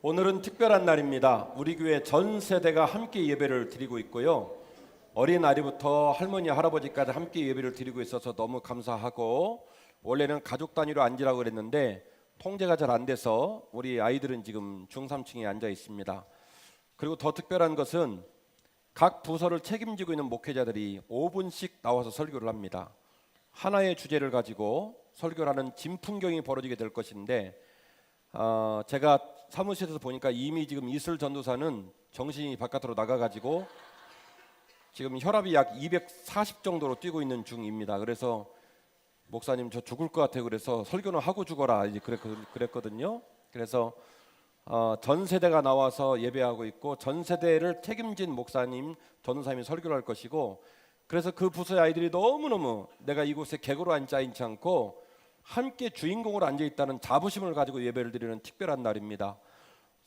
오늘은 특별한 날입니다. 우리 교회 전 세대가 함께 예배를 드리고 있고요. 어린아이부터 할머니, 할아버지까지 함께 예배를 드리고 있어서 너무 감사하고, 원래는 가족 단위로 앉으라고 그랬는데 통제가 잘 안 돼서 우리 아이들은 지금 중3층에 앉아 있습니다. 그리고 더 특별한 것은 각 부서를 책임지고 있는 목회자들이 5분씩 나와서 설교를 합니다. 하나의 주제를 가지고 설교를 하는 진풍경이 벌어지게 될 것인데, 제가 사무실에서 보니까 이미 지금 이슬 전도사는 정신이 바깥으로 나가가지고 지금 혈압이 약 240 정도로 뛰고 있는 중입니다. 그래서 목사님 저 죽을 것 같아요. 그래서 설교는 하고 죽어라 이제 그랬거든요. 그래서 전 세대가 나와서 예배하고 있고, 전 세대를 책임진 목사님, 전도사님이 설교를 할 것이고, 그래서 그 부서의 아이들이 너무너무 내가 이곳에 객으로 앉아 있지 않고 함께 주인공으로 앉아 있다는 자부심을 가지고 예배를 드리는 특별한 날입니다.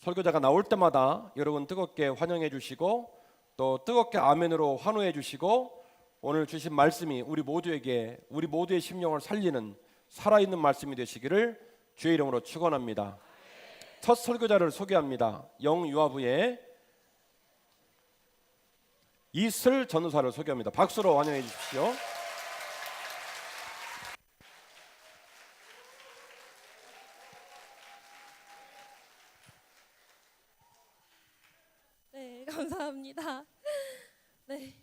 설교자가 나올 때마다 여러분 뜨겁게 환영해 주시고, 또 뜨겁게 아멘으로 환호해 주시고, 오늘 주신 말씀이 우리 모두의 심령을 살리는 살아있는 말씀이 되시기를 주의 이름으로 축원합니다. 첫 설교자를 소개합니다. 영유아부의 이슬 전도사를 소개합니다. 박수로 환영해 주십시오. 네, 감사합니다. 네,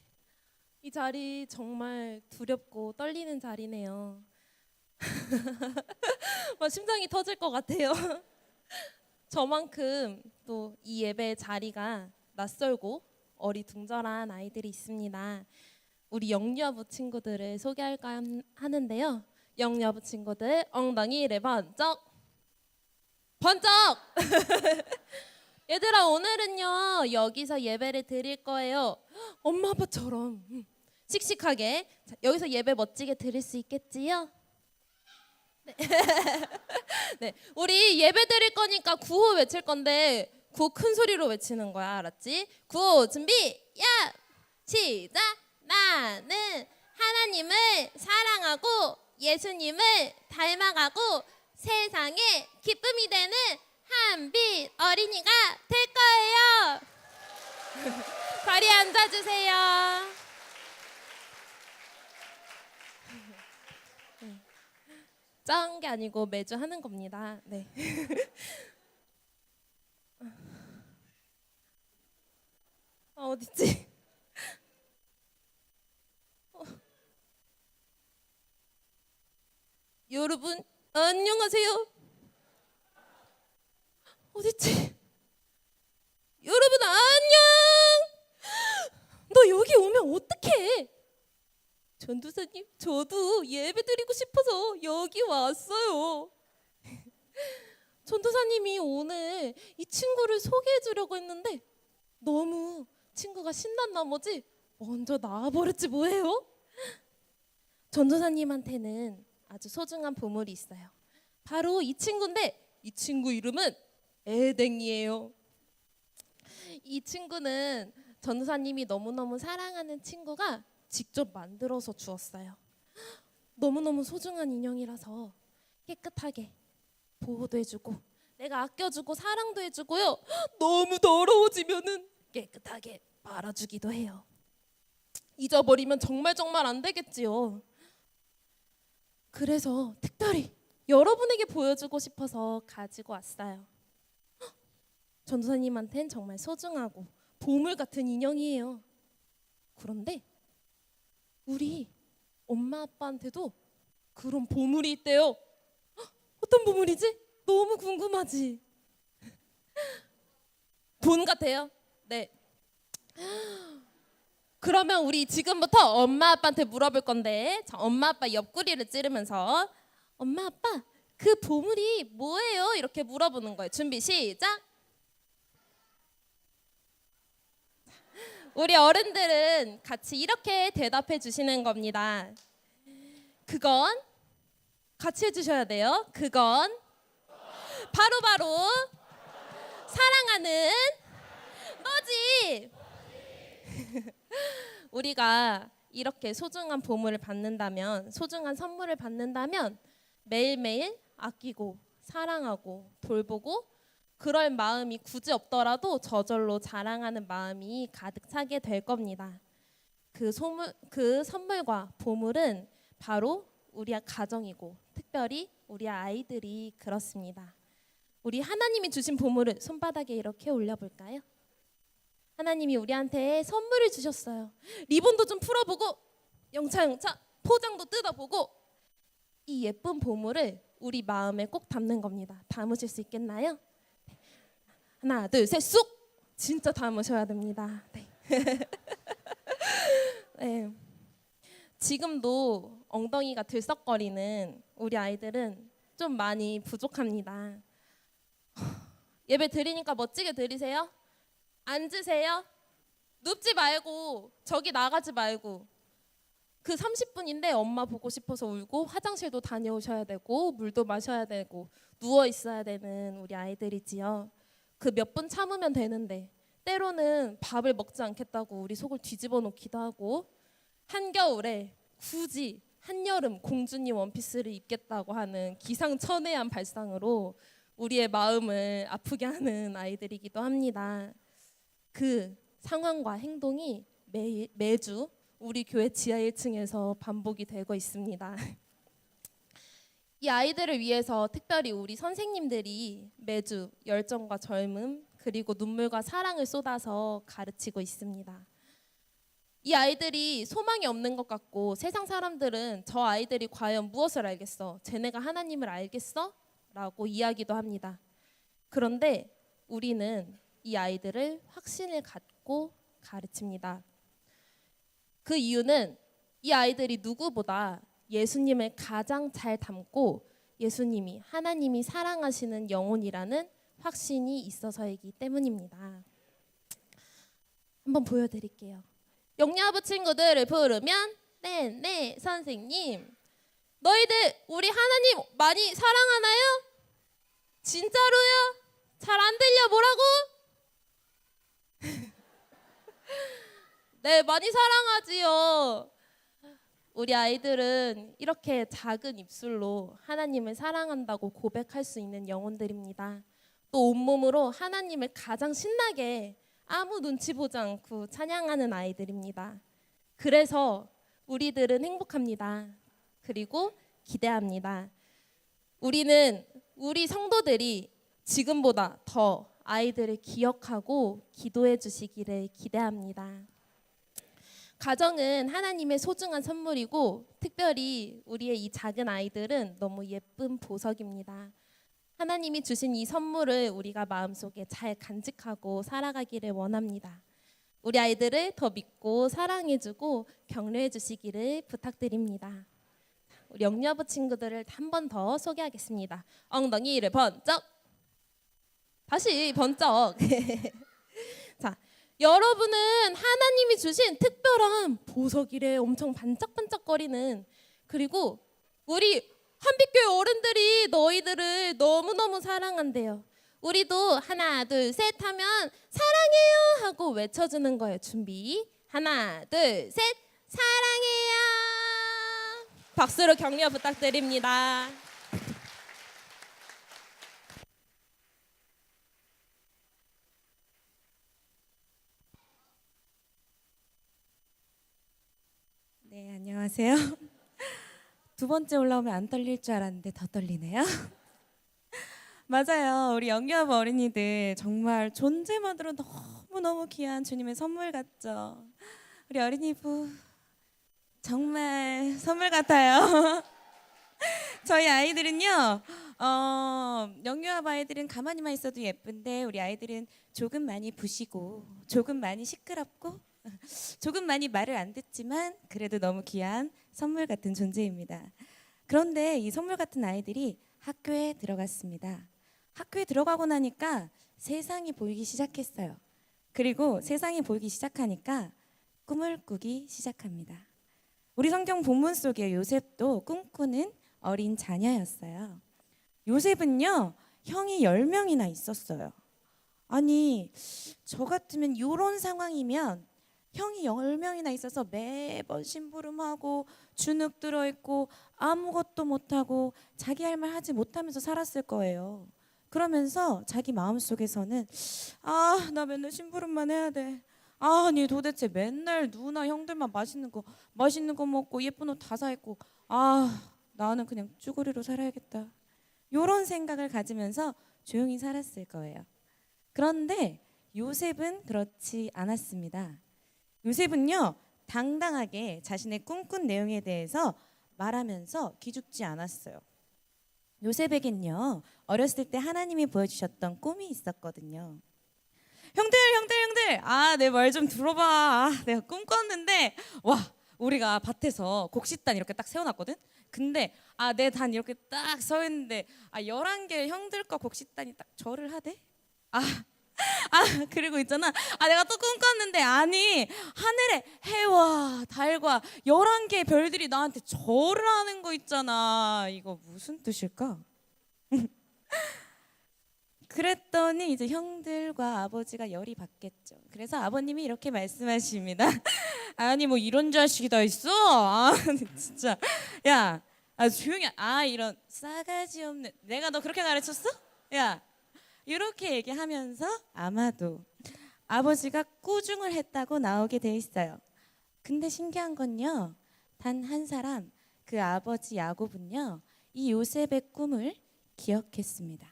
이 자리 정말 두렵고 떨리는 자리네요. 막 심장이 터질 것 같아요. 저만큼 또 이 예배 자리가 낯설고 어리둥절한 아이들이 있습니다. 우리 영유아부 친구들을 소개할까 하는데요. 영유아부 친구들 엉덩이를 번쩍 번쩍. 얘들아, 오늘은요 여기서 예배를 드릴 거예요. 엄마 아빠처럼 씩씩하게. 자, 여기서 예배 멋지게 드릴 수 있겠지요? 네. 네, 우리 예배 드릴 거니까 구호 외칠 건데 구호 큰 소리로 외치는 거야, 알았지? 구호 준비, 야! 시작! 나는 하나님을 사랑하고 예수님을 닮아가고 세상에 기쁨이 되는 한빛 어린이가 될 거예요. 자리에 앉아주세요. 짠 게 아니고 매주 하는 겁니다. 네. 어딨지? 여러분 안녕하세요. 어딨지? 여러분 안녕. 너 여기 오면 어떡해? 전도사님, 저도 예배 드리고 싶어서 여기 왔어요. 전도사님이 오늘 이 친구를 소개해 주려고 했는데 너무 친구가 신난 나머지 먼저 나와버렸지 뭐예요? 전도사님한테는 아주 소중한 보물이 있어요. 바로 이 친구인데, 이 친구 이름은 에댕이에요. 이 친구는 전도사님이 너무너무 사랑하는 친구가 직접 만들어서 주었어요. 너무너무 소중한 인형이라서 깨끗하게 보호도 해주고 내가 아껴주고 사랑도 해주고요. 너무 더러워지면은 깨끗하게 말아주기도 해요. 잊어버리면 정말 안 되겠지요. 그래서 특별히 여러분에게 보여주고 싶어서 가지고 왔어요. 전도사님한텐 정말 소중하고 보물 같은 인형이에요. 그런데 우리 엄마 아빠한테도 그런 보물이 있대요. 어떤 보물이지? 너무 궁금하지? 돈 같아요? 네. 그러면 우리 지금부터 엄마 아빠한테 물어볼 건데, 자, 엄마 아빠 옆구리를 찌르면서 엄마 아빠 그 보물이 뭐예요? 이렇게 물어보는 거예요. 준비 시작. 우리 어른들은 같이 이렇게 대답해 주시는 겁니다. 그건 같이 해주셔야 돼요. 그건 바로 사랑하는 너지. 우리가 이렇게 소중한 보물을 받는다면, 소중한 선물을 받는다면 매일매일 아끼고 사랑하고 돌보고 그럴 마음이 굳이 없더라도 저절로 자랑하는 마음이 가득 차게 될 겁니다. 그 선물과 보물은 바로 우리 가정이고 특별히 우리 아이들이 그렇습니다. 우리 하나님이 주신 보물을 손바닥에 이렇게 올려볼까요? 하나님이 우리한테 선물을 주셨어요. 리본도 좀 풀어보고 영차 포장도 뜯어보고 이 예쁜 보물을 우리 마음에 꼭 담는 겁니다. 담으실 수 있겠나요? 하나, 둘, 셋, 쑥! 진짜 담으셔야 됩니다. 네. 네. 지금도 엉덩이가 들썩거리는 우리 아이들은 좀 많이 부족합니다. 예배 드리니까 멋지게 드리세요. 앉으세요. 눕지 말고 저기 나가지 말고 그 30분인데 엄마 보고 싶어서 울고 화장실도 다녀오셔야 되고 물도 마셔야 되고 누워 있어야 되는 우리 아이들이지요. 그 몇 분 참으면 되는데 때로는 밥을 먹지 않겠다고 우리 속을 뒤집어 놓기도 하고 한겨울에 굳이 한여름 공주님 원피스를 입겠다고 하는 기상천외한 발상으로 우리의 마음을 아프게 하는 아이들이기도 합니다. 그 상황과 행동이 매주 우리 교회 지하 1층에서 반복이 되고 있습니다. 이 아이들을 위해서 특별히 우리 선생님들이 매주 열정과 젊음 그리고 눈물과 사랑을 쏟아서 가르치고 있습니다. 이 아이들이 소망이 없는 것 같고 세상 사람들은 저 아이들이 과연 무엇을 알겠어? 쟤네가 하나님을 알겠어? 라고 이야기도 합니다. 그런데 우리는 이 아이들을 확신을 갖고 가르칩니다. 그 이유는 이 아이들이 누구보다 예수님을 가장 잘 닮고 예수님이 하나님이 사랑하시는 영혼이라는 확신이 있어서이기 때문입니다. 한번 보여드릴게요. 영야부 친구들을 부르면 네 선생님 너희들 우리 하나님 많이 사랑하나요? 진짜로요? 잘 안 들려 뭐라고? 네 많이 사랑하지요. 우리 아이들은 이렇게 작은 입술로 하나님을 사랑한다고 고백할 수 있는 영혼들입니다. 또 온몸으로 하나님을 가장 신나게 아무 눈치 보지 않고 찬양하는 아이들입니다. 그래서 우리들은 행복합니다. 그리고 기대합니다. 우리는 우리 성도들이 지금보다 더 아이들을 기억하고 기도해 주시기를 기대합니다. 가정은 하나님의 소중한 선물이고 특별히 우리의 이 작은 아이들은 너무 예쁜 보석입니다. 하나님이 주신 이 선물을 우리가 마음속에 잘 간직하고 살아가기를 원합니다. 우리 아이들을 더 믿고 사랑해주고 격려해 주시기를 부탁드립니다. 우리 영여부 친구들을 한 번 더 소개하겠습니다. 엉덩이를 번쩍 다시 번쩍 자, 여러분은 하나님이 주신 특별한 보석이래. 엄청 반짝반짝거리는. 그리고 우리 한빛교회 어른들이 너희들을 너무너무 사랑한대요. 우리도 하나 둘 셋 하면 사랑해요 하고 외쳐주는 거예요. 준비 하나 둘 셋 사랑해요. 박수로 격려 부탁드립니다. 네, 안녕하세요. 두 번째 올라오면 안 떨릴 줄 알았는데 더 떨리네요. 맞아요. 우리 영유아부 어린이들 정말 존재만으로 너무너무 귀한 주님의 선물 같죠. 우리 어린이부 정말 선물 같아요. 저희 아이들은요. 영유아부 아이들은 가만히만 있어도 예쁜데 우리 아이들은 조금 많이 부시고 조금 많이 시끄럽고 조금 많이 말을 안 듣지만 그래도 너무 귀한 선물 같은 존재입니다. 그런데 이 선물 같은 아이들이 학교에 들어갔습니다. 학교에 들어가고 나니까 세상이 보이기 시작했어요. 그리고 세상이 보이기 시작하니까 꿈을 꾸기 시작합니다. 우리 성경 본문 속에 요셉도 꿈꾸는 어린 자녀였어요. 요셉은요, 형이 10명이나 있었어요. 아니, 저 같으면 이런 상황이면 형이 10명이나 있어서 매번 심부름하고 주눅 들어있고 아무것도 못하고 자기 할 말 하지 못하면서 살았을 거예요. 그러면서 자기 마음속에서는 아, 나 맨날 심부름만 해야 돼. 아니 도대체 맨날 누나 형들만 맛있는 거 먹고 예쁜 옷 다 사 입고 아, 나는 그냥 쭈구리로 살아야겠다. 요런 생각을 가지면서 조용히 살았을 거예요. 그런데 요셉은 그렇지 않았습니다. 요셉은요, 당당하게 자신의 꿈꾼 내용에 대해서 말하면서 기죽지 않았어요. 요셉에겐요, 어렸을 때 하나님이 보여주셨던 꿈이 있었거든요. 형들, 아, 내 말 좀 들어봐. 아, 내가 꿈꿨는데, 와, 우리가 밭에서 곡식단 이렇게 딱 세워놨거든. 근데 내 단 이렇게 딱 서 있는데 11개 형들과 곡식단이 딱 절을 하대. 아, 그리고 있잖아. 내가 또 꿈꿨는데 아니 하늘에 해와 달과 11개의 별들이 나한테 절을 하는 거 있잖아. 이거 무슨 뜻일까? 그랬더니 이제 형들과 아버지가 열이 받겠죠. 그래서 아버님이 이렇게 말씀하십니다. 아니 뭐 이런 자식이 다 있어? 진짜 야, 조용히 이런 싸가지 없는 내가 너 그렇게 가르쳤어? 야, 이렇게 얘기하면서 아마도 아버지가 꾸중을 했다고 나오게 돼 있어요. 근데 신기한 건요, 단 한 사람, 그 아버지 야곱은요, 이 요셉의 꿈을 기억했습니다.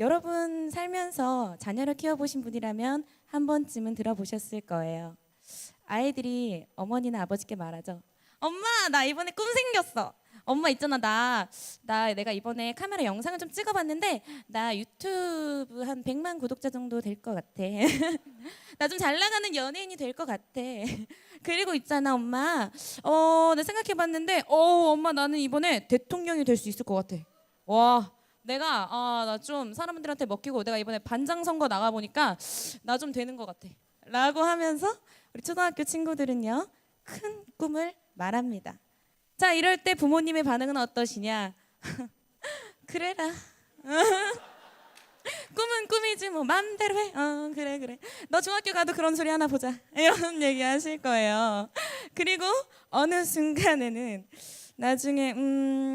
여러분 살면서 자녀를 키워보신 분이라면 한 번쯤은 들어보셨을 거예요. 아이들이 어머니나 아버지께 말하죠. 엄마, 나 이번에 꿈 생겼어. 엄마 있잖아, 내가 이번에 카메라 영상을 좀 찍어봤는데 나 유튜브 한 100만 구독자 정도 될 것 같아. 나 좀 잘 나가는 연예인이 될 것 같아. 그리고 있잖아 엄마, 내가 생각해봤는데 엄마 나는 이번에 대통령이 될 수 있을 것 같아. 와, 내가 나 좀 사람들한테 먹히고 내가 이번에 반장 선거 나가 보니까 나 좀 되는 것 같아. 라고 하면서 우리 초등학교 친구들은요, 큰 꿈을 말합니다. 자, 이럴 때 부모님의 반응은 어떠시냐? 그래라. 꿈은 꿈이지 뭐 맘대로 해. 그래. 너 중학교 가도 그런 소리 하나 보자. 이런 얘기 하실 거예요. 그리고 어느 순간에는 나중에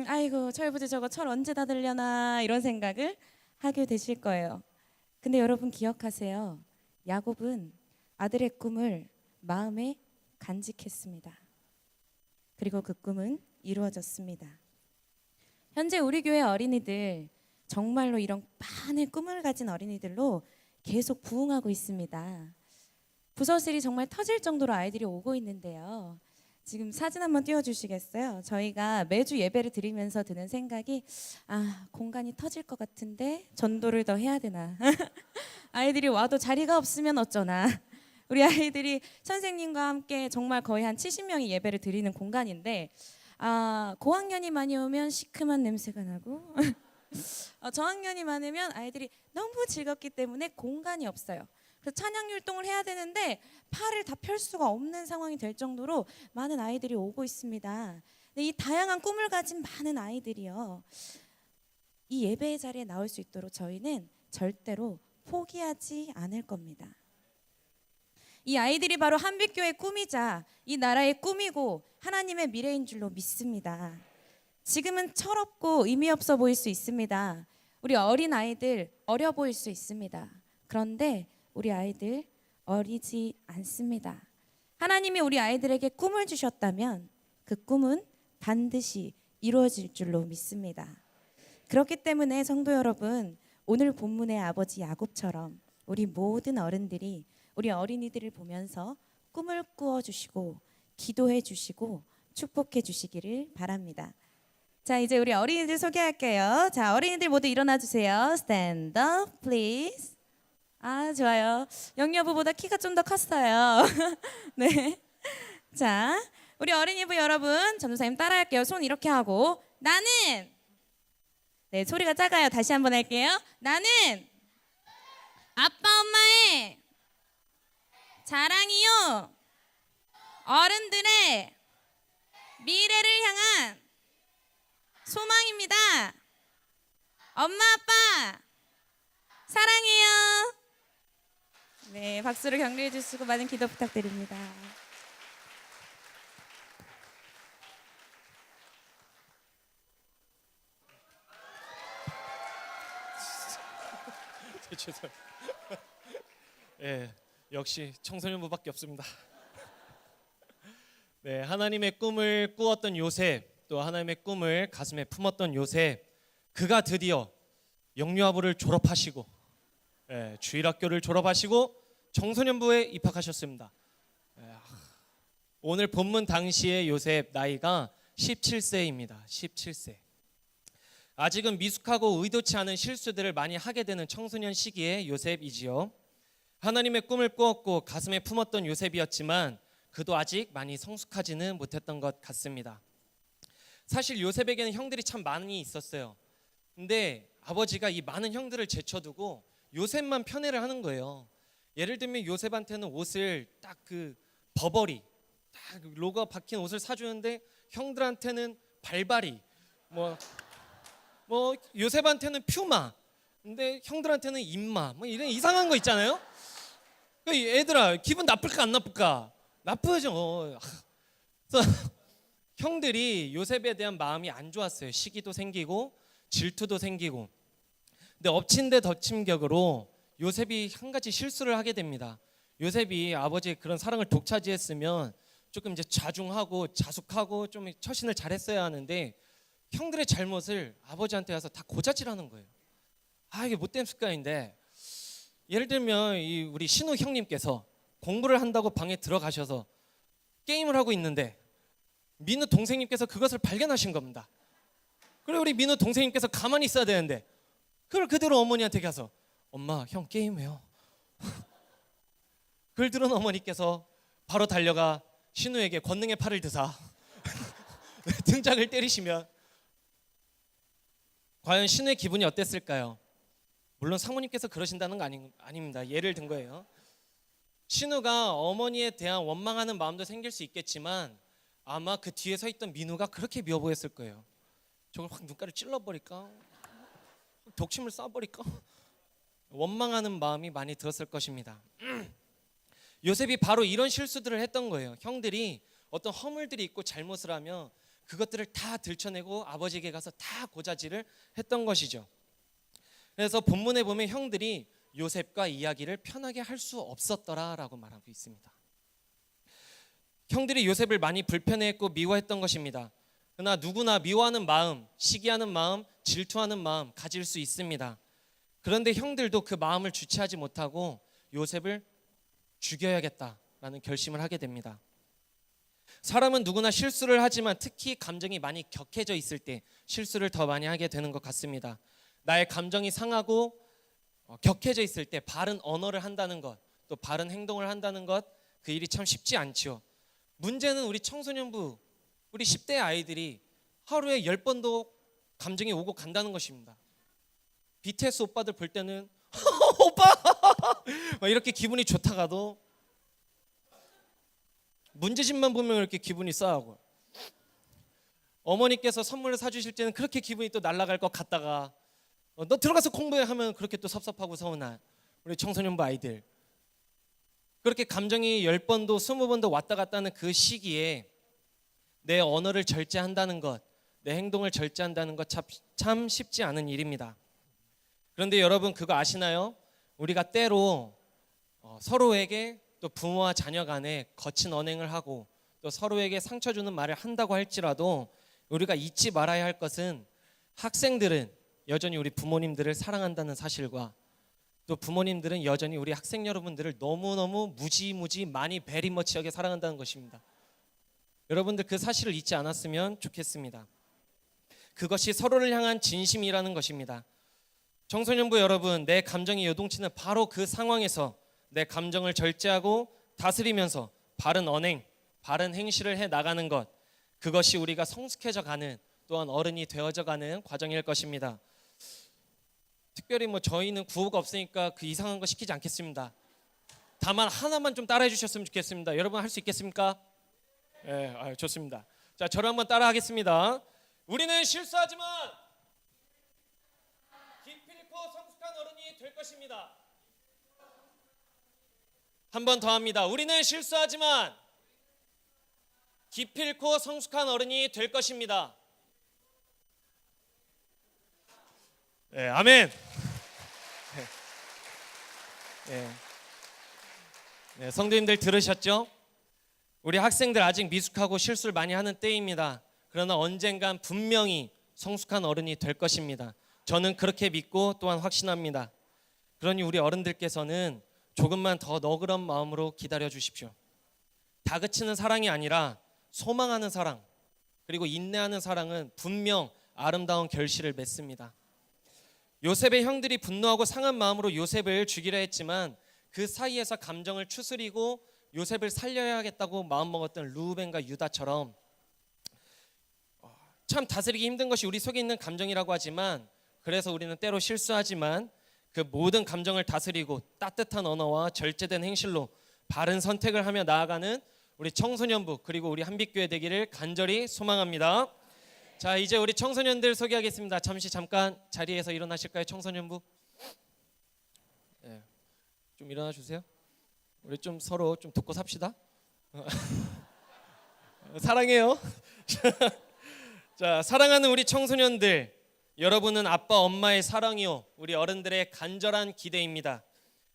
아이고 철부지 저거 철 언제 다 들려나 이런 생각을 하게 되실 거예요. 근데 여러분 기억하세요. 야곱은 아들의 꿈을 마음에 간직했습니다. 그리고 그 꿈은 이루어졌습니다. 현재 우리 교회 어린이들 정말로 이런 많은 꿈을 가진 어린이들로 계속 부흥하고 있습니다. 부서슬이 정말 터질 정도로 아이들이 오고 있는데요. 지금 사진 한번 띄워주시겠어요? 저희가 매주 예배를 드리면서 드는 생각이 공간이 터질 것 같은데 전도를 더 해야 되나? 아이들이 와도 자리가 없으면 어쩌나? 우리 아이들이 선생님과 함께 정말 거의 한 70명이 예배를 드리는 공간인데 고학년이 많이 오면 시큼한 냄새가 나고 저학년이 많으면 아이들이 너무 즐겁기 때문에 공간이 없어요. 그래서 찬양 율동을 해야 되는데 팔을 다 펼 수가 없는 상황이 될 정도로 많은 아이들이 오고 있습니다. 근데 이 다양한 꿈을 가진 많은 아이들이요, 이 예배의 자리에 나올 수 있도록 저희는 절대로 포기하지 않을 겁니다. 이 아이들이 바로 한빛교회의 꿈이자 이 나라의 꿈이고 하나님의 미래인 줄로 믿습니다. 지금은 철없고 의미 없어 보일 수 있습니다. 우리 어린 아이들 어려 보일 수 있습니다. 그런데 우리 아이들 어리지 않습니다. 하나님이 우리 아이들에게 꿈을 주셨다면 그 꿈은 반드시 이루어질 줄로 믿습니다. 그렇기 때문에 성도 여러분, 오늘 본문의 아버지 야곱처럼 우리 모든 어른들이 우리 어린이들을 보면서 꿈을 꾸어주시고 기도해 주시고 축복해 주시기를 바랍니다. 자, 이제 우리 어린이들 소개할게요. 자, 어린이들 모두 일어나 주세요. Stand up, please. 좋아요. 영여부보다 키가 좀 더 컸어요. 네. 자, 우리 어린이부 여러분, 전도사님 따라할게요. 손 이렇게 하고 나는, 네, 소리가 작아요. 다시 한번 할게요. 나는 아빠 엄마의 자랑이요, 어른들의 미래를 향한 소망입니다. 엄마 아빠 사랑해요. 네, 박수로 격려해 주시고 많은 기도 부탁드립니다. 죄송. 예, 역시 청소년부밖에 없습니다. 네, 하나님의 꿈을 꾸었던 요셉, 또 하나님의 꿈을 가슴에 품었던 요셉, 그가 드디어 영유아부를 졸업하시고, 주일학교를 졸업하시고 청소년부에 입학하셨습니다. 오늘 본문 당시의 요셉 나이가 17세입니다. 17세. 아직은 미숙하고 의도치 않은 실수들을 많이 하게 되는 청소년 시기의 요셉이지요. 하나님의 꿈을 꾸었고 가슴에 품었던 요셉이었지만 그도 아직 많이 성숙하지는 못했던 것 같습니다. 사실 요셉에게는 형들이 참 많이 있었어요. 근데 아버지가 이 많은 형들을 제쳐두고 요셉만 편애를 하는 거예요. 예를 들면 요셉한테는 옷을 딱 그 버버리, 딱 로고가 박힌 옷을 사주는데 형들한테는 발바리, 뭐 요셉한테는 퓨마, 근데 형들한테는 인마, 뭐 이런 이상한 거 있잖아요. 그러니까 얘들아 기분 나쁠까 안 나쁠까? 나쁘죠. 그래서 형들이 요셉에 대한 마음이 안 좋았어요. 시기도 생기고 질투도 생기고. 근데 엎친 데 덮친 격으로 요셉이 한 가지 실수를 하게 됩니다. 요셉이 아버지의 그런 사랑을 독차지했으면 조금 이제 자중하고 자숙하고 좀 처신을 잘했어야 하는데 형들의 잘못을 아버지한테 가서 다 고자질하는 거예요. 이게 못된 습관인데, 예를 들면 이 우리 신우 형님께서 공부를 한다고 방에 들어가셔서 게임을 하고 있는데 민우 동생님께서 그것을 발견하신 겁니다. 그리고 우리 민우 동생님께서 가만히 있어야 되는데 그걸 그대로 어머니한테 가서 엄마 형 게임해요. 그걸 들은 어머니께서 바로 달려가 신우에게 권능의 팔을 드사 등장을 때리시면 과연 신우의 기분이 어땠을까요? 물론 사모님께서 그러신다는 거 아닙니다. 예를 든 거예요. 신우가 어머니에 대한 원망하는 마음도 생길 수 있겠지만 아마 그 뒤에 서 있던 민우가 그렇게 미워 보였을 거예요. 저걸 확 눈가를 찔러버릴까? 독침을 쏴버릴까? 원망하는 마음이 많이 들었을 것입니다. 요셉이 바로 이런 실수들을 했던 거예요. 형들이 어떤 허물들이 있고 잘못을 하면 그것들을 다 들춰내고 아버지에게 가서 다 고자질을 했던 것이죠. 그래서 본문에 보면 형들이 요셉과 이야기를 편하게 할 수 없었더라라고 말하고 있습니다. 형들이 요셉을 많이 불편해했고 미워했던 것입니다. 그러나 누구나 미워하는 마음, 시기하는 마음, 질투하는 마음 가질 수 있습니다. 그런데 형들도 그 마음을 주체하지 못하고 요셉을 죽여야겠다라는 결심을 하게 됩니다. 사람은 누구나 실수를 하지만 특히 감정이 많이 격해져 있을 때 실수를 더 많이 하게 되는 것 같습니다. 나의 감정이 상하고 격해져 있을 때 바른 언어를 한다는 것, 또 바른 행동을 한다는 것, 그 일이 참 쉽지 않지요. 문제는 우리 청소년부, 우리 10대 아이들이 하루에 10번도 감정이 오고 간다는 것입니다. BTS 오빠들 볼 때는 오빠 이렇게 기분이 좋다가도 문제집만 보면 이렇게 기분이 싸하고, 어머니께서 선물을 사주실 때는 그렇게 기분이 또 날아갈 것 같다가 너 들어가서 공부해 하면 그렇게 또 섭섭하고 서운한 우리 청소년부 아이들, 그렇게 감정이 10번도 20번도 왔다 갔다 하는 그 시기에 내 언어를 절제한다는 것, 내 행동을 절제한다는 것 참 쉽지 않은 일입니다. 그런데 여러분 그거 아시나요? 우리가 때로 서로에게 또 부모와 자녀 간에 거친 언행을 하고 또 서로에게 상처 주는 말을 한다고 할지라도 우리가 잊지 말아야 할 것은 학생들은 여전히 우리 부모님들을 사랑한다는 사실과 또 부모님들은 여전히 우리 학생 여러분들을 너무너무 무지무지 많이 베리머치하게 사랑한다는 것입니다. 여러분들 그 사실을 잊지 않았으면 좋겠습니다. 그것이 서로를 향한 진심이라는 것입니다. 청소년부 여러분, 내 감정이 요동치는 바로 그 상황에서 내 감정을 절제하고 다스리면서 바른 언행, 바른 행실을 해 나가는 것, 그것이 우리가 성숙해져 가는, 또한 어른이 되어져 가는 과정일 것입니다. 특별히 저희는 구호가 없으니까 그 이상한 거 시키지 않겠습니다. 다만 하나만 좀 따라해 주셨으면 좋겠습니다. 여러분 할 수 있겠습니까? 네, 좋습니다. 자, 저를 한번 따라 하겠습니다. 우리는 실수하지만 깊이 있고 성숙한 어른이 될 것입니다. 한 번 더 합니다. 우리는 실수하지만 깊이 있고 성숙한 어른이 될 것입니다. 네, 아멘. 네. 예. 네, 성도님들 들으셨죠? 우리 학생들 아직 미숙하고 실수를 많이 하는 때입니다. 그러나 언젠간 분명히 성숙한 어른이 될 것입니다. 저는 그렇게 믿고 또한 확신합니다. 그러니 우리 어른들께서는 조금만 더 너그러운 마음으로 기다려 주십시오. 다그치는 사랑이 아니라 소망하는 사랑, 그리고 인내하는 사랑은 분명 아름다운 결실을 맺습니다. 요셉의 형들이 분노하고 상한 마음으로 요셉을 죽이려 했지만 그 사이에서 감정을 추스리고 요셉을 살려야겠다고 마음먹었던 루벤과 유다처럼 참 다스리기 힘든 것이 우리 속에 있는 감정이라고 하지만, 그래서 우리는 때로 실수하지만 그 모든 감정을 다스리고 따뜻한 언어와 절제된 행실로 바른 선택을 하며 나아가는 우리 청소년부 그리고 우리 한빛교회 되기를 간절히 소망합니다. 자, 이제 우리 청소년들 소개하겠습니다. 잠깐 자리에서 일어나실까요, 청소년부? 네, 좀 일어나 주세요. 우리 좀 서로 좀 돕고 삽시다. 사랑해요. 자, 사랑하는 우리 청소년들, 여러분은 아빠 엄마의 사랑이요 우리 어른들의 간절한 기대입니다.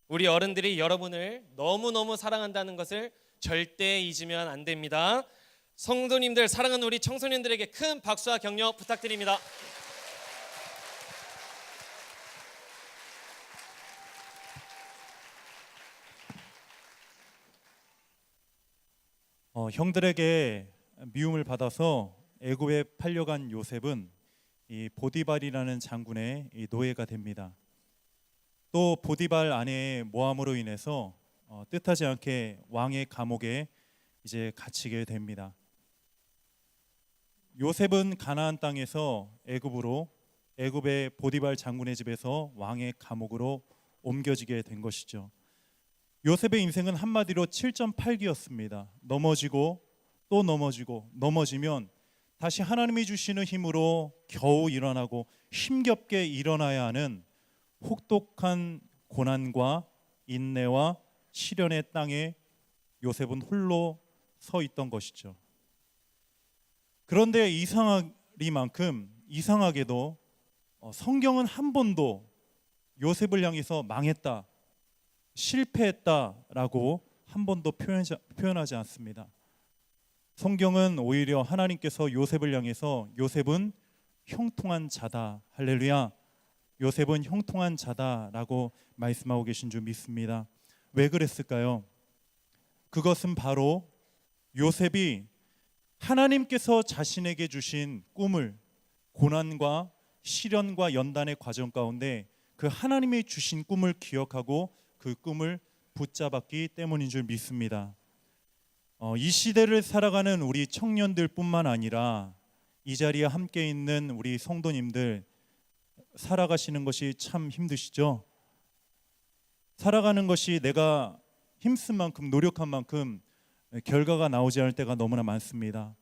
우리 어른들이 여러분을 너무너무 사랑한다는 것을 절대 잊으면 안 됩니다. 성도님들, 사랑하는 우리 청소년들에게 큰 박수와 격려 부탁드립니다. 형들에게 미움을 받아서 애굽에 팔려간 요셉은 이 보디발이라는 장군의 이 노예가 됩니다. 또 보디발 아내의 모함으로 인해서 뜻하지 않게 왕의 감옥에 이제 갇히게 됩니다. 요셉은 가나안 땅에서 애굽의 보디발 장군의 집에서 왕의 감옥으로 옮겨지게 된 것이죠. 요셉의 인생은 한마디로 7.8기였습니다. 넘어지고 또 넘어지고, 넘어지면 다시 하나님이 주시는 힘으로 겨우 일어나고 힘겹게 일어나야 하는 혹독한 고난과 인내와 시련의 땅에 요셉은 홀로 서 있던 것이죠. 그런데 이상하게도 성경은 한 번도 요셉을 향해서 망했다, 실패했다라고 한 번도 표현하지 않습니다. 성경은 오히려 하나님께서 요셉을 향해서 요셉은 형통한 자다, 할렐루야, 요셉은 형통한 자다라고 말씀하고 계신 줄 믿습니다. 왜 그랬을까요? 그것은 바로 요셉이 하나님께서 자신에게 주신 꿈을 고난과 시련과 연단의 과정 가운데 그 하나님이 주신 꿈을 기억하고 그 꿈을 붙잡았기 때문인 줄 믿습니다. 이 시대를 살아가는 우리 청년들뿐만 아니라 이 자리에 함께 있는 우리 성도님들, 살아가시는 것이 참 힘드시죠? 살아가는 것이 내가 힘쓴 만큼, 노력한 만큼 결과가 나오지 않을 때가 너무나 많습니다.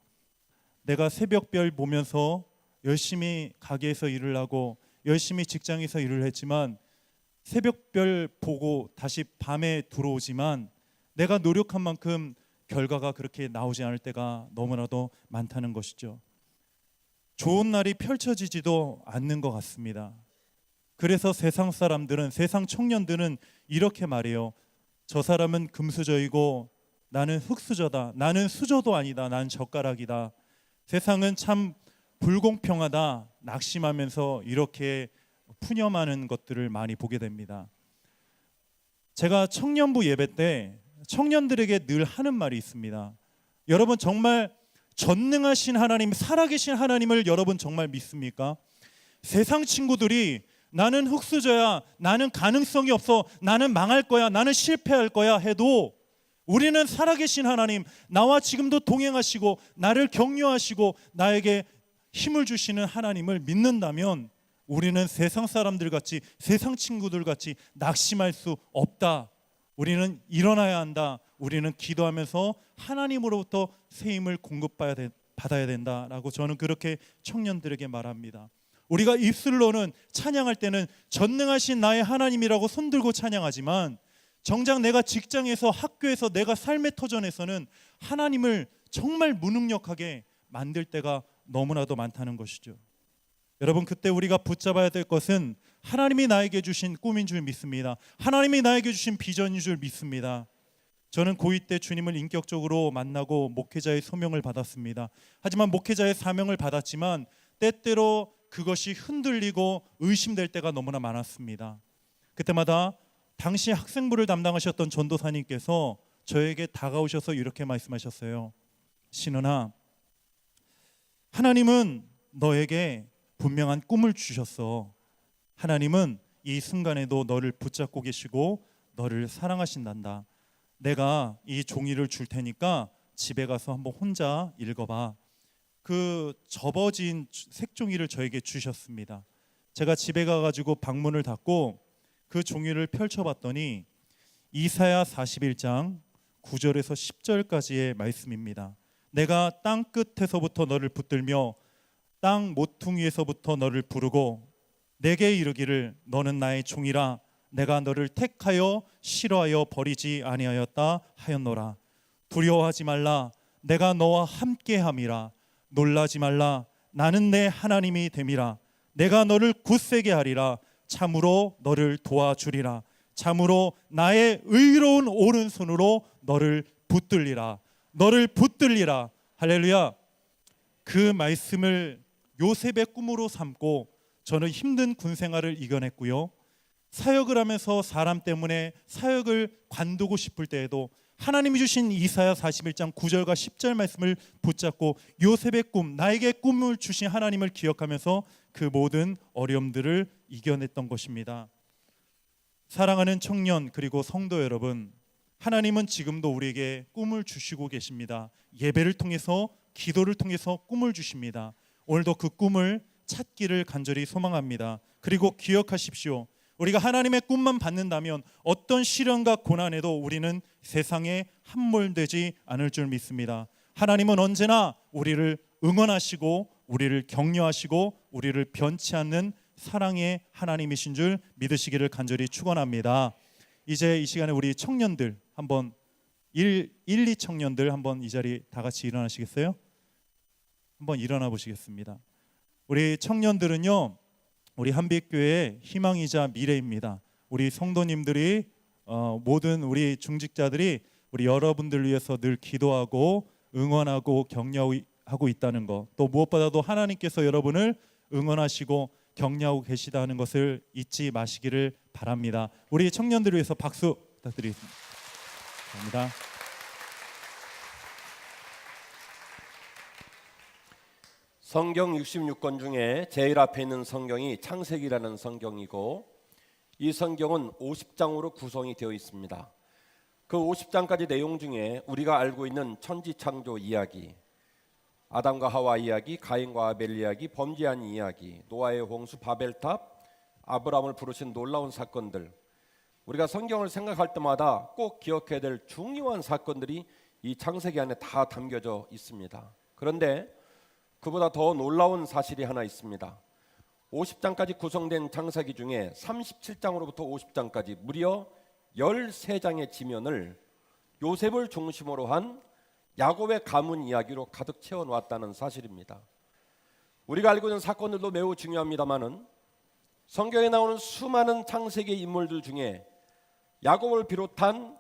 내가 새벽별 보면서 열심히 가게에서 일을 하고 열심히 직장에서 일을 했지만, 새벽별 보고 다시 밤에 들어오지만 내가 노력한 만큼 결과가 그렇게 나오지 않을 때가 너무나도 많다는 것이죠. 좋은 날이 펼쳐지지도 않는 것 같습니다. 그래서 세상 사람들은, 세상 청년들은 이렇게 말해요. 저 사람은 금수저이고 나는 흙수저다. 나는 수저도 아니다. 나는 젓가락이다. 세상은 참 불공평하다. 낙심하면서 이렇게 푸념하는 것들을 많이 보게 됩니다. 제가 청년부 예배 때 청년들에게 늘 하는 말이 있습니다. 여러분 정말 전능하신 하나님, 살아계신 하나님을 여러분 정말 믿습니까? 세상 친구들이 나는 흙수저야, 나는 가능성이 없어, 나는 망할 거야, 나는 실패할 거야 해도 우리는 살아계신 하나님, 나와 지금도 동행하시고 나를 격려하시고 나에게 힘을 주시는 하나님을 믿는다면 우리는 세상 사람들 같이, 세상 친구들 같이 낙심할 수 없다. 우리는 일어나야 한다. 우리는 기도하면서 하나님으로부터 새 힘을 공급받아야 된다라고 저는 그렇게 청년들에게 말합니다. 우리가 입술로는 찬양할 때는 전능하신 나의 하나님이라고 손들고 찬양하지만, 정작 내가 직장에서, 학교에서, 내가 삶의 터전에서는 하나님을 정말 무능력하게 만들 때가 너무나도 많다는 것이죠. 여러분, 그때 우리가 붙잡아야 될 것은 하나님이 나에게 주신 꿈인 줄 믿습니다. 하나님이 나에게 주신 비전인 줄 믿습니다. 저는 고2 때 주님을 인격적으로 만나고 목회자의 소명을 받았습니다. 하지만 목회자의 사명을 받았지만 때때로 그것이 흔들리고 의심될 때가 너무나 많았습니다. 그때마다 당시 학생부를 담당하셨던 전도사님께서 저에게 다가오셔서 이렇게 말씀하셨어요. 신은아, 하나님은 너에게 분명한 꿈을 주셨어. 하나님은 이 순간에도 너를 붙잡고 계시고 너를 사랑하신단다. 내가 이 종이를 줄 테니까 집에 가서 한번 혼자 읽어봐. 그 접어진 색종이를 저에게 주셨습니다. 제가 집에 가가지고 방문을 닫고 그 종이를 펼쳐봤더니 이사야 41장 9절에서 10절까지의 말씀입니다. 내가 땅 끝에서부터 너를 붙들며 땅 모퉁이에서부터 너를 부르고 내게 이르기를 너는 나의 종이라 내가 너를 택하여 싫어하여 버리지 아니하였다 하였노라. 두려워하지 말라 내가 너와 함께함이라. 놀라지 말라 나는 내 하나님이 됨이라. 내가 너를 굳세게 하리라. 참으로 너를 도와주리라. 참으로 나의 의로운 오른손으로 너를 붙들리라. 너를 붙들리라. 할렐루야. 그 말씀을 요셉의 꿈으로 삼고 저는 힘든 군 생활을 이겨냈고요. 사역을 하면서 사람 때문에 사역을 관두고 싶을 때에도 하나님이 주신 이사야 41장 9절과 10절 말씀을 붙잡고 요셉의 꿈, 나에게 꿈을 주신 하나님을 기억하면서 그 모든 어려움들을 이겨냈던 것입니다. 사랑하는 청년 그리고 성도 여러분, 하나님은 지금도 우리에게 꿈을 주시고 계십니다. 예배를 통해서 기도를 통해서 꿈을 주십니다. 오늘도 그 꿈을 찾기를 간절히 소망합니다. 그리고 기억하십시오. 우리가 하나님의 꿈만 받는다면 어떤 시련과 고난에도 우리는 세상에 함몰되지 않을 줄 믿습니다. 하나님은 언제나 우리를 응원하시고 우리를 격려하시고 우리를 변치 않는 사랑의 하나님이신 줄 믿으시기를 간절히 축원합니다. 이제 이 시간에 우리 청년들 한번 1, 2 청년들 한번 이 자리 다 같이 일어나시겠어요? 한번 일어나 보시겠습니다. 우리 청년들은요, 우리 한빛교회의 희망이자 미래입니다. 우리 성도님들이 모든 우리 중직자들이 우리 여러분들 위해서 늘 기도하고 응원하고 격려하고 있다는 것, 또 무엇보다도 하나님께서 여러분을 응원하시고 격려하고 계시다는 것을 잊지 마시기를 바랍니다. 우리 청년들을 위해서 박수 부탁드리겠습니다. 감사합니다. 성경 66권 중에 제일 앞에 있는 성경이 창세기라는 성경이고 이 성경은 50장으로 구성이 되어 있습니다. 그 50장까지 내용 중에 우리가 알고 있는 천지창조 이야기, 아담과 하와 이야기, 가인과 아벨 이야기, 범죄한 이야기, 노아의 홍수, 바벨탑, 아브라함을 부르신 놀라운 사건들, 우리가 성경을 생각할 때마다 꼭 기억해야 될 중요한 사건들이 이 창세기 안에 다 담겨져 있습니다. 그런데 그보다 더 놀라운 사실이 하나 있습니다. 50장까지 구성된 창세기 중에 37장으로부터 50장까지 무려 13장의 지면을 요셉을 중심으로 한 야곱의 가문 이야기로 가득 채워놓았다는 사실입니다. 우리가 알고 있는 사건들도 매우 중요합니다마는 성경에 나오는 수많은 창세기의 인물들 중에 야곱을 비롯한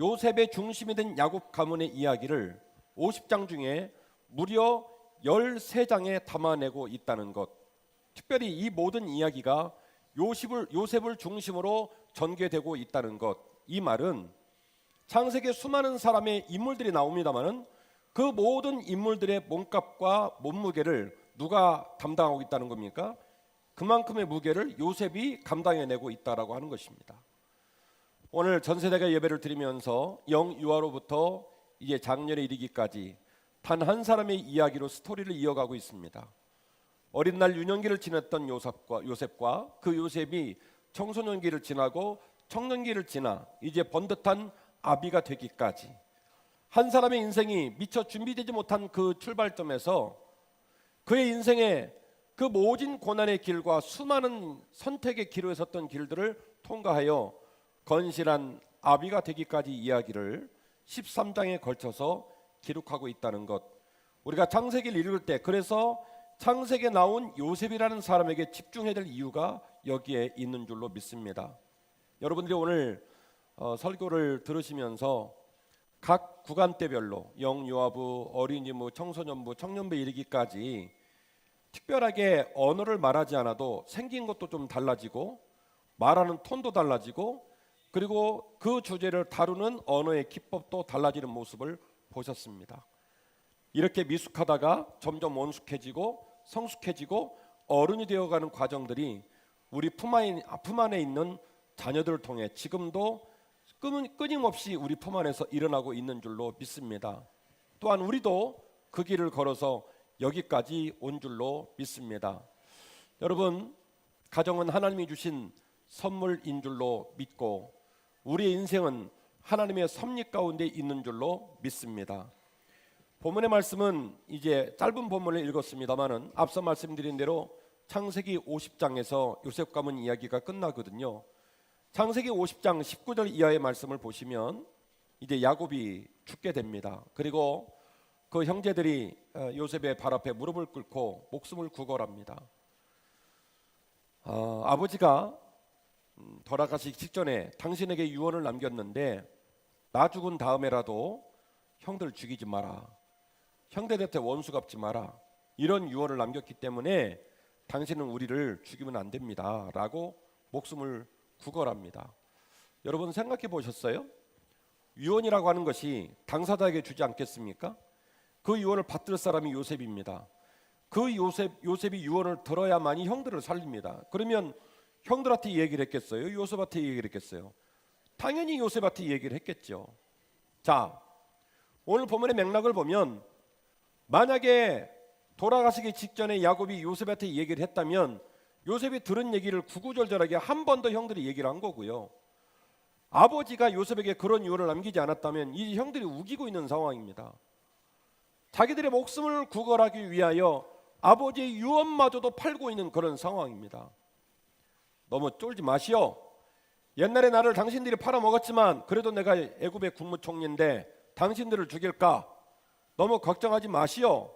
요셉의 중심이 된 야곱 가문의 이야기를 50장 중에 무려 13장에 담아내고 있다는 것, 특별히 이 모든 이야기가 요셉을 중심으로 전개되고 있다는 것, 이 말은 창세기에 수많은 사람의 인물들이 나옵니다마는 그 모든 인물들의 몸값과 몸무게를 누가 담당하고 있다는 겁니까? 그만큼의 무게를 요셉이 감당해내고 있다라고 하는 것입니다. 오늘 전세대가 예배를 드리면서 영유아로부터 이제 작년에 이르기까지 단 한 사람의 이야기로 스토리를 이어가고 있습니다. 어린 날 유년기를 지냈던 요셉과 그 요셉이 청소년기를 지나고 청년기를 지나 이제 번듯한 아비가 되기까지 한 사람의 인생이 미처 준비되지 못한 그 출발점에서 그의 인생의 그 모진 고난의 길과 수많은 선택의 기로에 섰던 길들을 통과하여 건실한 아비가 되기까지 이야기를 13장에 걸쳐서 기록하고 있다는 것, 우리가 창세기를 읽을 때 그래서 창세기에 나온 요셉이라는 사람에게 집중해야 될 이유가 여기에 있는 줄로 믿습니다. 여러분들이 오늘 설교를 들으시면서 각 구간대별로 영유아부, 어린이부, 청소년부, 청년부 이르기까지 특별하게 언어를 말하지 않아도 생긴 것도 좀 달라지고 말하는 톤도 달라지고 그리고 그 주제를 다루는 언어의 기법도 달라지는 모습을 보셨습니다. 이렇게 미숙하다가 점점 원숙해지고 성숙해지고 어른이 되어가는 과정들이 우리 품 안에 있는 자녀들을 통해 지금도 끊임없이 우리 품 안에서 일어나고 있는 줄로 믿습니다. 또한 우리도 그 길을 걸어서 여기까지 온 줄로 믿습니다. 여러분, 가정은 하나님이 주신 선물인 줄로 믿고 우리의 인생은 하나님의 섭리 가운데 있는 줄로 믿습니다. 본문의 말씀은 이제 짧은 본문을 읽었습니다마는 앞서 말씀드린 대로 창세기 50장에서 요셉 가문 이야기가 끝나거든요. 창세기 50장 19절 이하의 말씀을 보시면 이제 야곱이 죽게 됩니다. 그리고 그 형제들이 요셉의 발 앞에 무릎을 꿇고 목숨을 구걸합니다. 아버지가 돌아가시기 직전에 당신에게 유언을 남겼는데 나 죽은 다음에라도 형들 죽이지 마라, 형제들한테 원수 갚지 마라, 이런 유언을 남겼기 때문에 당신은 우리를 죽이면 안 됩니다 라고 목숨을 구걸합니다. 여러분 생각해 보셨어요? 유언이라고 하는 것이 당사자에게 주지 않겠습니까? 그 유언을 받들 사람이 요셉입니다. 그 요셉이 유언을 들어야만이 형들을 살립니다. 그러면 형들한테 얘기를 했겠어요? 요셉한테 얘기를 했겠어요? 당연히 요셉한테 얘기를 했겠죠. 자, 오늘 본문의 맥락을 보면 만약에 돌아가시기 직전에 야곱이 요셉한테 얘기를 했다면 요셉이 들은 얘기를 구구절절하게 한 번 더 형들이 얘기를 한 거고요. 아버지가 요셉에게 그런 유언을 남기지 않았다면 이 형들이 우기고 있는 상황입니다. 자기들의 목숨을 구걸하기 위하여 아버지의 유언마저도 팔고 있는 그런 상황입니다. 너무 쫄지 마시오. 옛날에 나를 당신들이 팔아먹었지만 그래도 내가 애굽의 국무총리인데 당신들을 죽일까? 너무 걱정하지 마시오.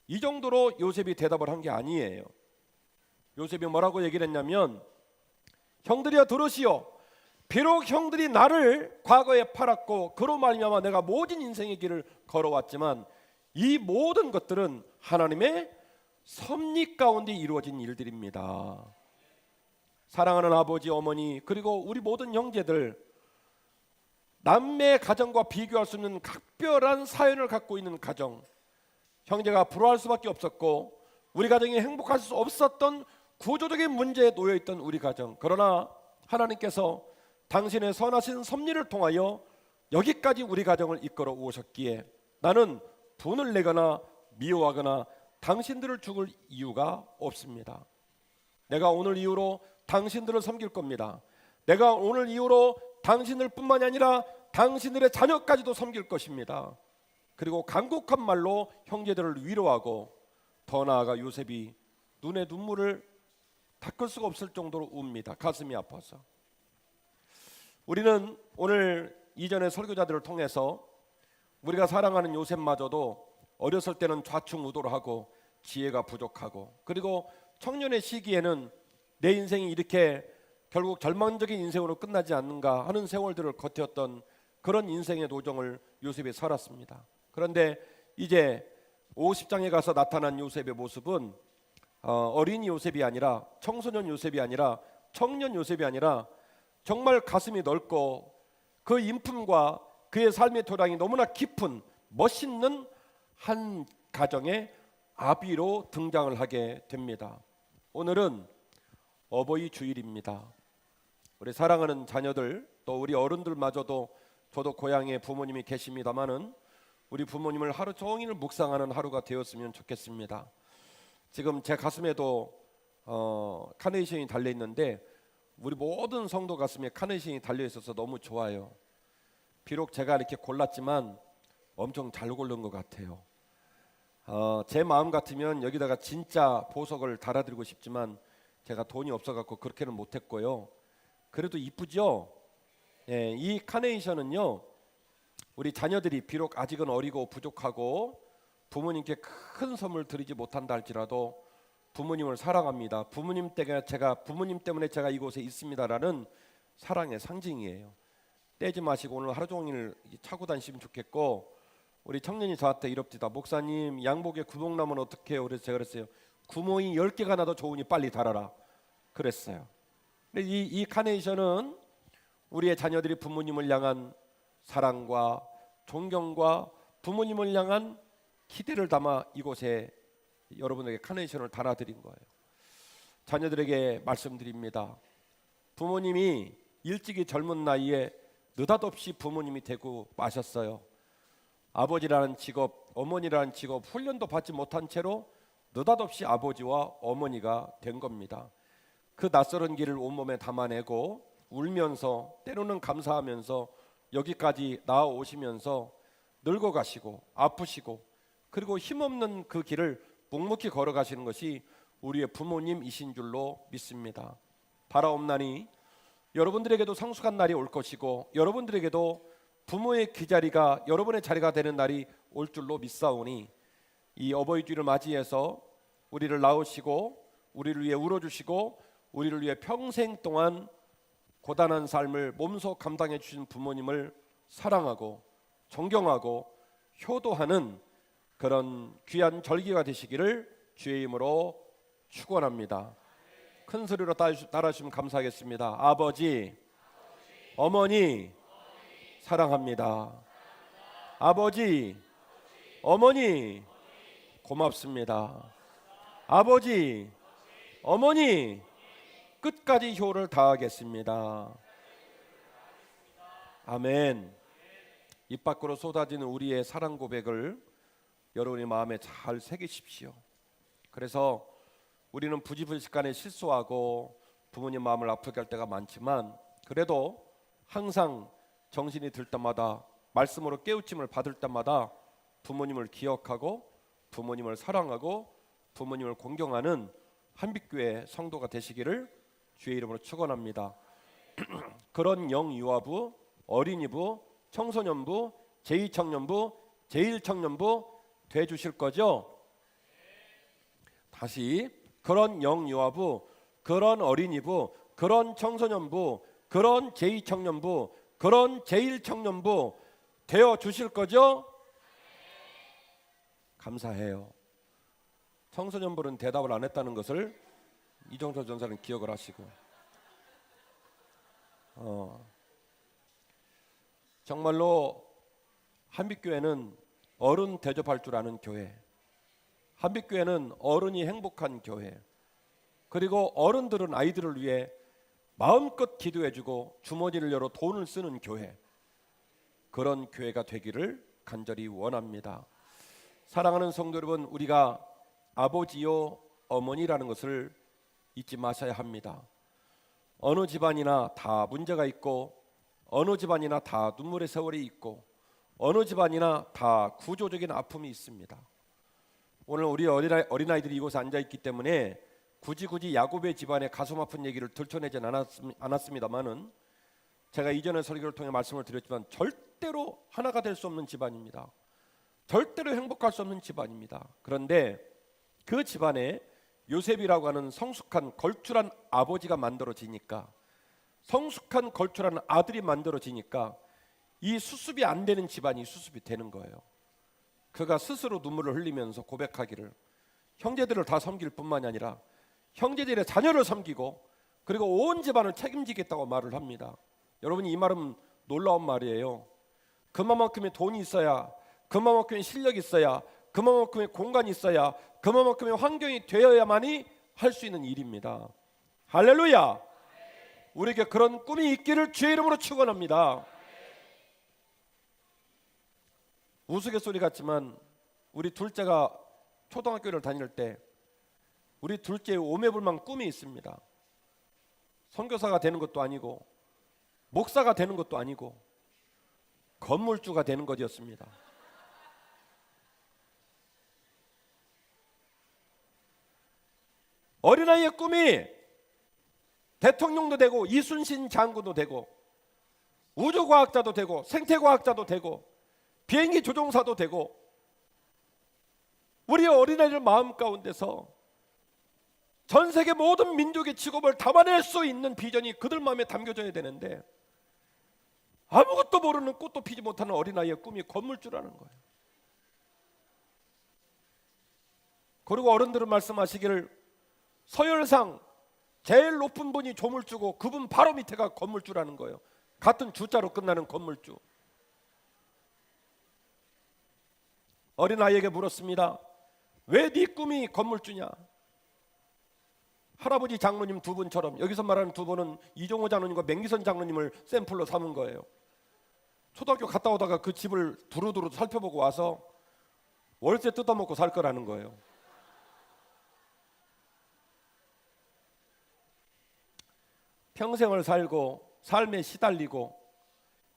이 정도로 요셉이 대답을 한 게 아니에요. 요셉이 뭐라고 얘기를 했냐면 형들이여 들으시오. 비록 형들이 나를 과거에 팔았고 그로 말미암아 내가 모든 인생의 길을 걸어왔지만 이 모든 것들은 하나님의 섭리 가운데 이루어진 일들입니다. 사랑하는 아버지, 어머니 그리고 우리 모든 형제들, 남매 가정과 비교할 수 없는 각별한 사연을 갖고 있는 가정, 형제가 불화할 수밖에 없었고 우리 가정이 행복할 수 없었던 구조적인 문제에 놓여있던 우리 가정, 그러나 하나님께서 당신의 선하신 섭리를 통하여 여기까지 우리 가정을 이끌어 오셨기에 나는 분을 내거나 미워하거나 당신들을 죽일 이유가 없습니다. 내가 오늘 이후로 당신들을 섬길 겁니다. 내가 오늘 이후로 당신들 뿐만이 아니라 당신들의 자녀까지도 섬길 것입니다. 그리고 간곡한 말로 형제들을 위로하고 더 나아가 요셉이 눈에 눈물을 닦을 수가 없을 정도로 웁니다. 가슴이 아파서. 우리는 오늘 이전의 설교자들을 통해서 우리가 사랑하는 요셉마저도 어렸을 때는 좌충우돌하고 지혜가 부족하고 그리고 청년의 시기에는 내 인생이 이렇게 결국 절망적인 인생으로 끝나지 않는가 하는 세월들을 버텼던 그런 인생의 도정을 요셉이 살았습니다. 그런데 이제 50장에 가서 나타난 요셉의 모습은 어린이 요셉이 아니라 청소년 요셉이 아니라 청년 요셉이 아니라 정말 가슴이 넓고 그 인품과 그의 삶의 토량이 너무나 깊은 멋있는 한 가정의 아비로 등장을 하게 됩니다. 오늘은 어버이 주일입니다. 우리 사랑하는 자녀들 또 우리 어른들마저도 저도 고향에 부모님이 계십니다마는 우리 부모님을 하루 종일 묵상하는 하루가 되었으면 좋겠습니다. 지금 제 가슴에도 카네이션이 달려 있는데 우리 모든 성도 가슴에 카네이션이 달려 있어서 너무 좋아요. 비록 제가 이렇게 골랐지만 엄청 잘 고른 것 같아요. 제 마음 같으면 여기다가 진짜 보석을 달아드리고 싶지만 제가 돈이 없어갖고 그렇게는 못했고요. 그래도 이쁘죠? 예, 이 카네이션은요, 우리 자녀들이 비록 아직은 어리고 부족하고 부모님께 큰 선물 드리지 못한다 할지라도 부모님을 사랑합니다. 부모님 때문에 제가 이곳에 있습니다라는 사랑의 상징이에요. 떼지 마시고 오늘 하루 종일 차고 다니시면 좋겠고, 우리 청년이 저한테 이럽디다. 목사님, 양복에 구멍 나면 어떡해요? 그래서 제가 그랬어요. 구멍이 10개가 나도 좋으니 빨리 달아라 그랬어요. 근데 이 카네이션은 우리의 자녀들이 부모님을 향한 사랑과 존경과 부모님을 향한 기대를 담아 이곳에 여러분에게 카네이션을 달아드린 거예요. 자녀들에게 말씀드립니다. 부모님이 일찍이 젊은 나이에 느닷없이 부모님이 되고 마셨어요. 아버지라는 직업, 어머니라는 직업 훈련도 받지 못한 채로 느닷없이 아버지와 어머니가 된 겁니다. 그 낯설은 길을 온몸에 담아내고 울면서 때로는 감사하면서 여기까지 나아오시면서 늙어가시고 아프시고 그리고 힘없는 그 길을 묵묵히 걸어가시는 것이 우리의 부모님이신 줄로 믿습니다. 바라옵나니 여러분들에게도 성숙한 날이 올 것이고 여러분들에게도 부모의 그 자리가 여러분의 자리가 되는 날이 올 줄로 믿사오니 이 어버이주일을 맞이해서 우리를 낳으시고 우리를 위해 울어주시고 우리를 위해 평생 동안 고단한 삶을 몸소 감당해 주신 부모님을 사랑하고 존경하고 효도하는 그런 귀한 절기가 되시기를 주의 이름으로 축원합니다. 큰 소리로 따라주시면 감사하겠습니다. 아버지, 어머니 사랑합니다. 아버지, 어머니 고맙습니다. 아버지, 어머니 끝까지 효를 다하겠습니다. 아멘. 입 밖으로 쏟아지는 우리의 사랑 고백을 여러분의 마음에 잘 새기십시오. 그래서 우리는 부지불식간에 실수하고 부모님 마음을 아프게 할 때가 많지만 그래도 항상 정신이 들 때마다 말씀으로 깨우침을 받을 때마다 부모님을 기억하고 부모님을 사랑하고 부모님을 공경하는 한빛교회 성도가 되시기를 주의 이름으로 축원합니다. 그런 영유아부, 어린이부, 청소년부, 제2청년부, 제1청년부 돼 주실 거죠? 다시 그런 영유아부, 그런 어린이부, 그런 청소년부, 그런 제2청년부, 그런 제1청년부 되어 주실 거죠? 감사해요. 청소년부는 대답을 안 했다는 것을 이정철 전사는 기억을 하시고 정말로 한빛교회는 어른 대접할 줄 아는 교회, 한빛교회는 어른이 행복한 교회, 그리고 어른들은 아이들을 위해 마음껏 기도해주고 주머니를 열어 돈을 쓰는 교회, 그런 교회가 되기를 간절히 원합니다. 사랑하는 성도 여러분, 우리가 아버지요 어머니라는 것을 잊지 마셔야 합니다. 어느 집안이나 다 문제가 있고 어느 집안이나 다 눈물의 세월이 있고 어느 집안이나 다 구조적인 아픔이 있습니다. 오늘 우리 어린아이들이 이곳에 앉아있기 때문에 굳이 야곱의 집안의 가슴 아픈 얘기를 들춰내진 않았습니다만은 제가 이전의 설교를 통해 말씀을 드렸지만 절대로 하나가 될 수 없는 집안입니다. 절대로 행복할 수 없는 집안입니다. 그런데 그 집안에 요셉이라고 하는 성숙한 걸출한 아버지가 만들어지니까, 성숙한 걸출한 아들이 만들어지니까 이 수습이 안 되는 집안이 수습이 되는 거예요. 그가 스스로 눈물을 흘리면서 고백하기를 형제들을 다 섬길 뿐만이 아니라 형제들의 자녀를 섬기고 그리고 온 집안을 책임지겠다고 말을 합니다. 여러분, 이 말은 놀라운 말이에요. 그만큼의 돈이 있어야, 그만큼의 실력이 있어야, 그만큼의 공간이 있어야, 그만큼의 환경이 되어야만이 할 수 있는 일입니다. 할렐루야. 우리에게 그런 꿈이 있기를 주의 이름으로 축원합니다. 우스갯소리 같지만 우리 둘째가 초등학교를 다닐 때 우리 둘째의 오매불망 꿈이 있습니다. 선교사가 되는 것도 아니고 목사가 되는 것도 아니고 건물주가 되는 것이었습니다. 어린아이의 꿈이 대통령도 되고 이순신 장군도 되고 우주과학자도 되고 생태과학자도 되고 비행기 조종사도 되고 우리 어린아이들 마음 가운데서 전 세계 모든 민족의 직업을 담아낼 수 있는 비전이 그들 마음에 담겨져야 되는데 아무것도 모르는 꽃도 피지 못하는 어린아이의 꿈이 건물주라는 거예요. 그리고 어른들은 말씀하시기를 서열상 제일 높은 분이 조물주고 그분 바로 밑에가 건물주라는 거예요. 같은 주자로 끝나는 건물주. 어린아이에게 물었습니다. 왜 네 꿈이 건물주냐? 할아버지 장로님 두 분처럼, 여기서 말하는 두 분은 이종호 장로님과 맹기선 장로님을 샘플로 삼은 거예요. 초등학교 갔다 오다가 그 집을 두루두루 살펴보고 와서 월세 뜯어먹고 살 거라는 거예요. 평생을 살고 삶에 시달리고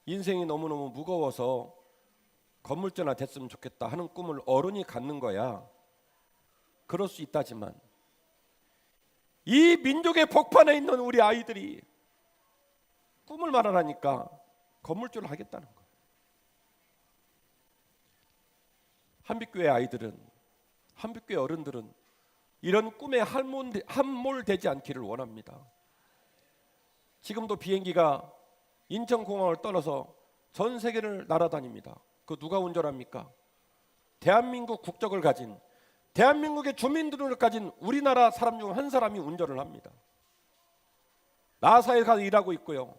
인생이 너무너무 무거워서 건물주나 됐으면 좋겠다 하는 꿈을 어른이 갖는 거야. 그럴 수 있다지만 이 민족의 복판에 있는 우리 아이들이 꿈을 말하라니까 건물주를 하겠다는 거야. 한빛교회 아이들은, 한빛교회 어른들은 이런 꿈에 함몰되지 않기를 원합니다. 지금도 비행기가 인천공항을 떠나서 전 세계를 날아다닙니다. 그 누가 운전합니까? 대한민국 국적을 가진, 대한민국의 주민등록을 가진 우리나라 사람 중 한 사람이 운전을 합니다. 나사에 가서 일하고 있고요.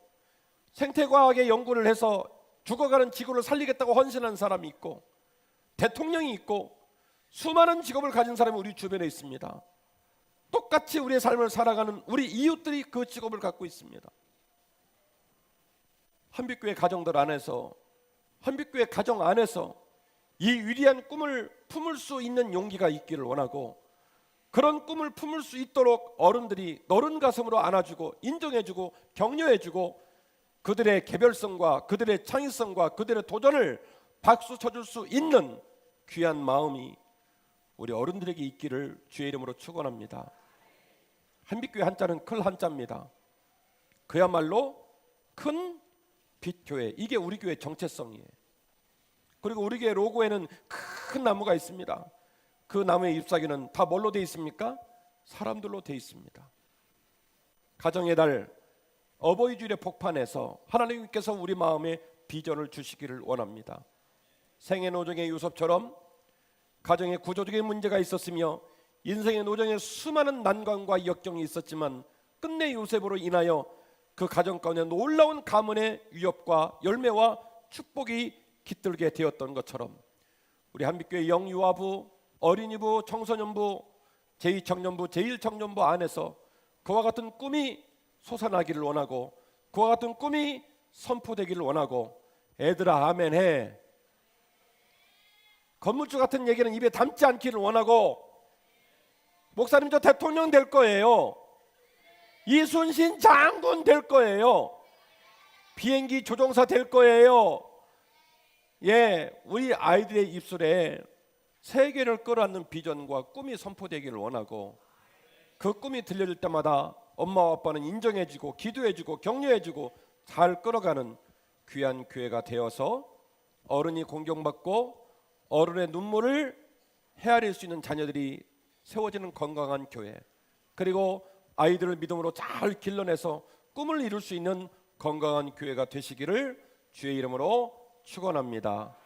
생태과학의 연구를 해서 죽어가는 지구를 살리겠다고 헌신한 사람이 있고, 대통령이 있고, 수많은 직업을 가진 사람이 우리 주변에 있습니다. 똑같이 우리의 삶을 살아가는 우리 이웃들이 그 직업을 갖고 있습니다. 한빛교회 가정들 안에서, 한빛교회 가정 안에서 이 위대한 꿈을 품을 수 있는 용기가 있기를 원하고, 그런 꿈을 품을 수 있도록 어른들이 너른 가슴으로 안아주고 인정해주고 격려해주고 그들의 개별성과 그들의 창의성과 그들의 도전을 박수 쳐줄 수 있는 귀한 마음이 우리 어른들에게 있기를 주의 이름으로 축원합니다. 한빛교회 한자는 클 한자입니다. 그야말로 큰 빛교회, 이게 우리 교회 정체성이에요. 그리고 우리 교회 로고에는 큰 나무가 있습니다. 그 나무의 잎사귀는 다 뭘로 되어 있습니까? 사람들로 되어 있습니다. 가정의 달 어버이 주일의 복판에서 하나님께서 우리 마음에 비전을 주시기를 원합니다. 생애 노정의 요셉처럼 가정에 구조적인 문제가 있었으며 인생의 노정에 수많은 난관과 역경이 있었지만 끝내 요셉으로 인하여 그 가정 가운데 놀라운 가문의 위협과 열매와 축복이 깃들게 되었던 것처럼 우리 한빛교회 영유아부, 어린이부, 청소년부, 제2청년부, 제1청년부 안에서 그와 같은 꿈이 솟아나기를 원하고 그와 같은 꿈이 선포되기를 원하고, 애들아 아멘해. 건물주 같은 얘기는 입에 담지 않기를 원하고, 목사님 저 대통령 될 거예요. 이순신 장군 될 거예요. 비행기 조종사 될 거예요. 예, 우리 아이들의 입술에 세계를 끌어안는 비전과 꿈이 선포되기를 원하고, 그 꿈이 들려질 때마다 엄마와 아빠는 인정해주고 기도해주고 격려해주고 잘 끌어가는 귀한 교회가 되어서 어른이 공경받고 어른의 눈물을 헤아릴 수 있는 자녀들이 세워지는 건강한 교회, 그리고 아이들을 믿음으로 잘 길러내서 꿈을 이룰 수 있는 건강한 교회가 되시기를 주의 이름으로 축원합니다.